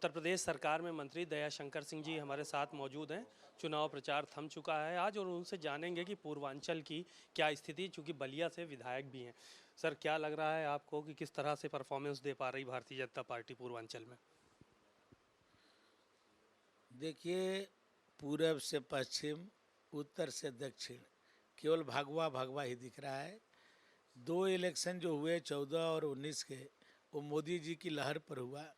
उत्तर प्रदेश सरकार में मंत्री दयाशंकर सिंह जी हमारे साथ मौजूद हैं। चुनाव प्रचार थम चुका है आज और उनसे जानेंगे कि पूर्वांचल की क्या स्थिति, चूंकि बलिया से विधायक भी हैं। सर, क्या लग रहा है आपको कि किस तरह से परफॉर्मेंस दे पा रही भारतीय जनता पार्टी पूर्वांचल में? देखिए, पूरब से पश्चिम, उत्तर से दक्षिण केवल भगवा भगवा ही दिख रहा है। दो इलेक्शन जो हुए 14 और 19 के, वो मोदी जी की लहर पर हुआ।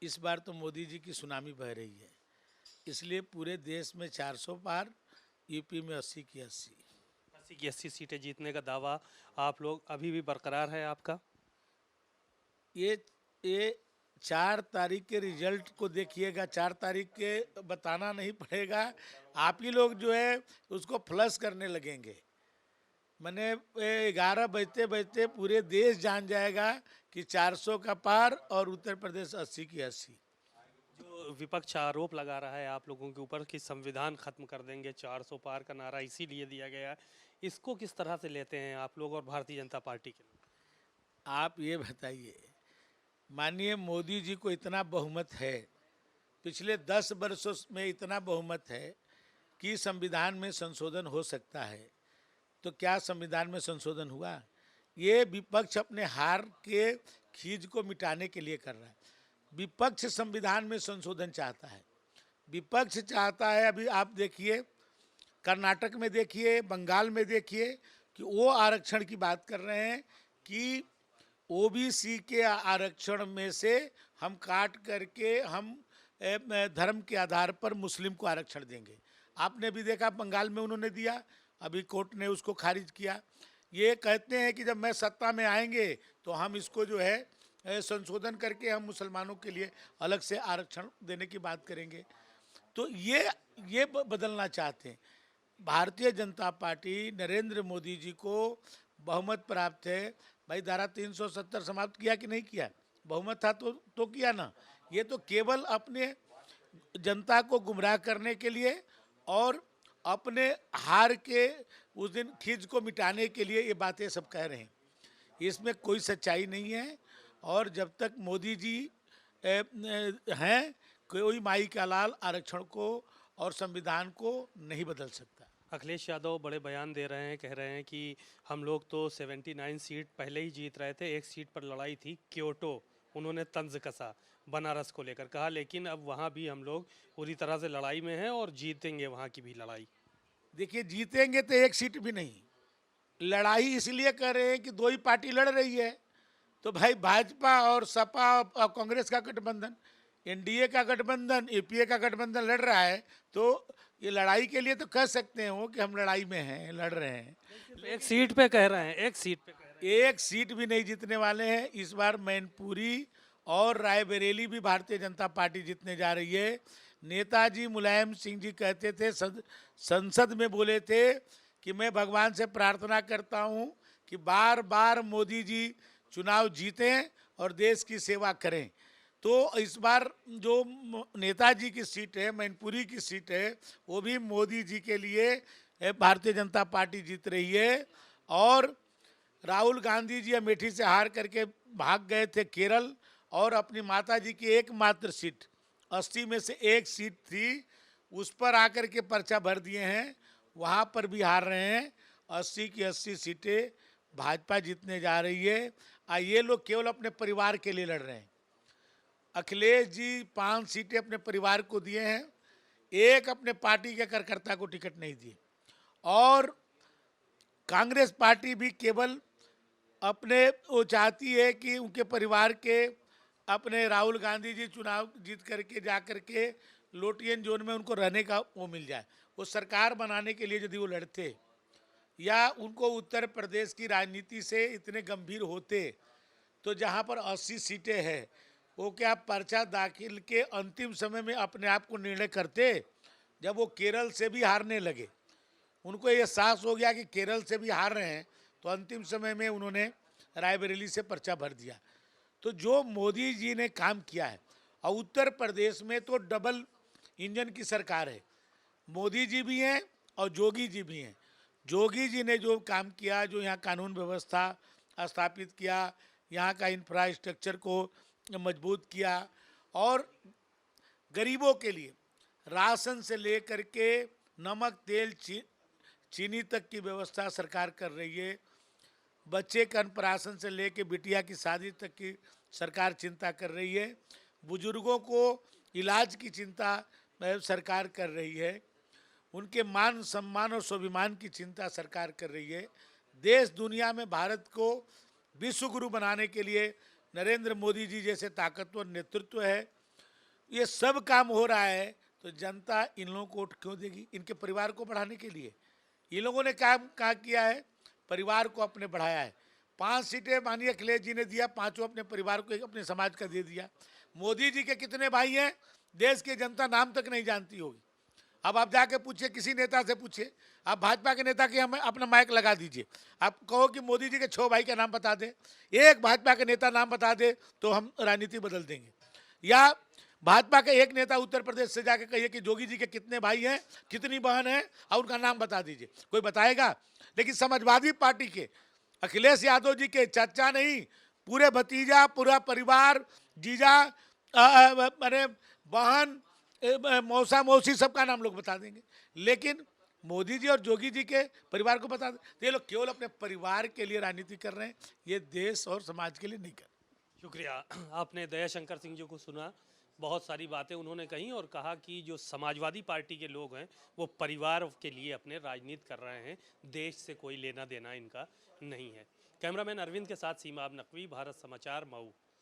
इस बार तो मोदी जी की सुनामी बह रही है, इसलिए पूरे देश में 400 पार, यूपी में 80 की 80। 80 की 80 सीटें जीतने का दावा आप लोग अभी भी बरकरार है आपका? ये ये 4 तारीख के रिजल्ट को देखिएगा। 4 तारीख के बताना नहीं पड़ेगा, आप ही लोग जो है उसको फ्लश करने लगेंगे। मैंने 11 बजते बजते पूरे देश जान जाएगा कि 400 का पार और उत्तर प्रदेश 80 की 80। जो विपक्ष आरोप लगा रहा है आप लोगों के ऊपर कि संविधान खत्म कर देंगे, 400 पार का नारा इसीलिए दिया गया है, इसको किस तरह से लेते हैं आप लोग और भारतीय जनता पार्टी के लोग? आप ये बताइए, माननीय मोदी जी को इतना बहुमत है, पिछले 10 वर्षों में इतना बहुमत है कि संविधान में संशोधन हो सकता है, तो क्या संविधान में संशोधन हुआ? ये विपक्ष अपने हार के खींच को मिटाने के लिए कर रहा है। विपक्ष संविधान में संशोधन चाहता है, विपक्ष चाहता है। अभी आप देखिए, कर्नाटक में देखिए, बंगाल में देखिए कि वो आरक्षण की बात कर रहे हैं कि ओबीसी के आरक्षण में से हम काट करके हम धर्म के आधार पर मुस्लिम को आरक्षण देंगे। आपने भी देखा बंगाल में उन्होंने दिया, अभी कोर्ट ने उसको खारिज किया। ये कहते हैं कि जब मैं सत्ता में आएंगे तो हम इसको जो है संशोधन करके हम मुसलमानों के लिए अलग से आरक्षण देने की बात करेंगे। तो ये बदलना चाहते हैं। भारतीय जनता पार्टी, नरेंद्र मोदी जी को बहुमत प्राप्त है। भाई, धारा 370 समाप्त किया कि नहीं किया? बहुमत था तो किया ना। ये तो केवल अपने जनता को गुमराह करने के लिए और अपने हार के उस दिन खींच को मिटाने के लिए ये बातें सब कह रहे हैं। इसमें कोई सच्चाई नहीं है। और जब तक मोदी जी हैं, कोई माई का लाल आरक्षण को और संविधान को नहीं बदल सकता। अखिलेश यादव बड़े बयान दे रहे हैं, कह रहे हैं कि हम लोग तो 79 सीट पहले ही जीत रहे थे, एक सीट पर लड़ाई थी क्योटो, उन्होंने तंज कसा बनारस को लेकर, कहा लेकिन अब वहाँ भी हम लोग पूरी तरह से लड़ाई में हैं और जीतेंगे वहाँ की भी लड़ाई। देखिए, जीतेंगे तो एक सीट भी नहीं। लड़ाई इसलिए कर रहे हैं कि दो ही पार्टी लड़ रही है। तो भाई, भाजपा और सपा और कांग्रेस का गठबंधन, एनडीए का गठबंधन, यूपीए का गठबंधन लड़ रहा है, तो ये लड़ाई के लिए तो कह सकते हो कि हम लड़ाई में हैं, लड़ रहे हैं। एक सीट पे कह रहे हैं, एक सीट पे कह रहे हैं। एक सीट भी नहीं जीतने वाले हैं इस बार। मैनपुरी और रायबरेली भी भारतीय जनता पार्टी जीतने जा रही है। नेताजी मुलायम सिंह जी कहते थे, संसद में बोले थे कि मैं भगवान से प्रार्थना करता हूं कि बार बार मोदी जी चुनाव जीतें और देश की सेवा करें। तो इस बार जो नेताजी की सीट है, मैनपुरी की सीट है, वो भी मोदी जी के लिए भारतीय जनता पार्टी जीत रही है। और राहुल गांधी जी अमेठी से हार करके भाग गए थे केरल, और अपनी माता जी की एकमात्र सीट, 80 में से एक सीट थी, उस पर आकर के पर्चा भर दिए हैं, वहाँ पर भी हार रहे हैं। 80 की 80 सीटें भाजपा जीतने जा रही है। ये लोग केवल अपने परिवार के लिए लड़ रहे हैं। अखिलेश जी 5 सीटें अपने परिवार को दिए हैं, एक अपने पार्टी के कार्यकर्ता को टिकट नहीं दिए। और कांग्रेस पार्टी भी केवल अपने, वो चाहती है कि उनके परिवार के, अपने राहुल गांधी जी चुनाव जीत करके जा करके लोटियन जोन में उनको रहने का वो मिल जाए। वो सरकार बनाने के लिए यदि वो लड़ते या उनको उत्तर प्रदेश की राजनीति से इतने गंभीर होते, तो जहाँ पर 80 सीटें हैं, वो क्या पर्चा दाखिल के अंतिम समय में अपने आप को निर्णय करते? जब वो केरल से भी हारने लगे, उनको ये एहसास हो गया कि केरल से भी हार रहे हैं, तो अंतिम समय में उन्होंने रायबरेली से पर्चा भर दिया। तो जो मोदी जी ने काम किया है, और उत्तर प्रदेश में तो डबल इंजन की सरकार है, मोदी जी भी हैं और जोगी जी भी हैं। जोगी जी ने जो काम किया, जो यहाँ कानून व्यवस्था स्थापित किया, यहाँ का इंफ्रास्ट्रक्चर को मजबूत किया, और गरीबों के लिए राशन से लेकर के नमक तेल चीनी तक की व्यवस्था सरकार कर रही है। बच्चे के अन्नप्राशन से लेकर बिटिया की शादी तक की सरकार चिंता कर रही है। बुजुर्गों को इलाज की चिंता सरकार कर रही है। उनके मान सम्मान और स्वाभिमान की चिंता सरकार कर रही है। देश दुनिया में भारत को विश्व गुरु बनाने के लिए नरेंद्र मोदी जी जैसे ताकतवर नेतृत्व है। ये सब काम हो रहा है तो जनता इन लोगों को वोट क्यों देगी? इनके परिवार को बढ़ाने के लिए। इन लोगों ने काम क्या किया है? परिवार को अपने बढ़ाया है। 5 सीटें माननीय अखिलेश जी ने दिया, 5 अपने परिवार को, अपने समाज का दे दिया। मोदी जी के कितने भाई हैं देश की जनता नाम तक नहीं जानती होगी। अब आप जाके पूछिए, किसी नेता से पूछिए, आप भाजपा के नेता के हमें अपना माइक लगा दीजिए, आप कहो कि मोदी जी के 6 भाई का नाम बता दे, एक भाजपा के नेता नाम बता दे तो हम राजनीति बदल देंगे। या भाजपा के एक नेता उत्तर प्रदेश से जाके कहिए कि जोगी जी के कितने भाई हैं, कितनी बहन है और उनका नाम बता दीजिए, कोई बताएगा? लेकिन समाजवादी पार्टी के अखिलेश यादव जी के चाचा नहीं, पूरे भतीजा, पूरा परिवार, जीजा, अरे बहन, मौसा मौसी, सबका नाम लोग बता देंगे। लेकिन मोदी जी और जोगी जी के परिवार को बता दें तो ये लोग केवल अपने परिवार के लिए राजनीति कर रहे हैं, ये देश और समाज के लिए नहीं कर रहे। शुक्रिया। आपने दयाशंकर सिंह जी को सुना, बहुत सारी बातें उन्होंने कही और कहा कि जो समाजवादी पार्टी के लोग हैं वो परिवार के लिए अपने राजनीति कर रहे हैं, देश से कोई लेना देना इनका नहीं है। कैमरामैन अरविंद के साथ सीमा नकवी, भारत समाचार, मऊ।